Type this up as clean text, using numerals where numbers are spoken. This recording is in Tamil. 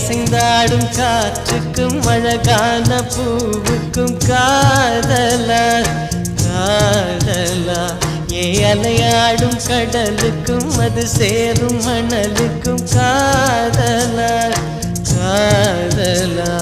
அசைந்தாடும் காற்றுக்கும் அழகான பூவுக்கும் காதலா காதலா அலையாடும் கடலுக்கும் அது சேரும் மணலுக்கும் காதலா காதலா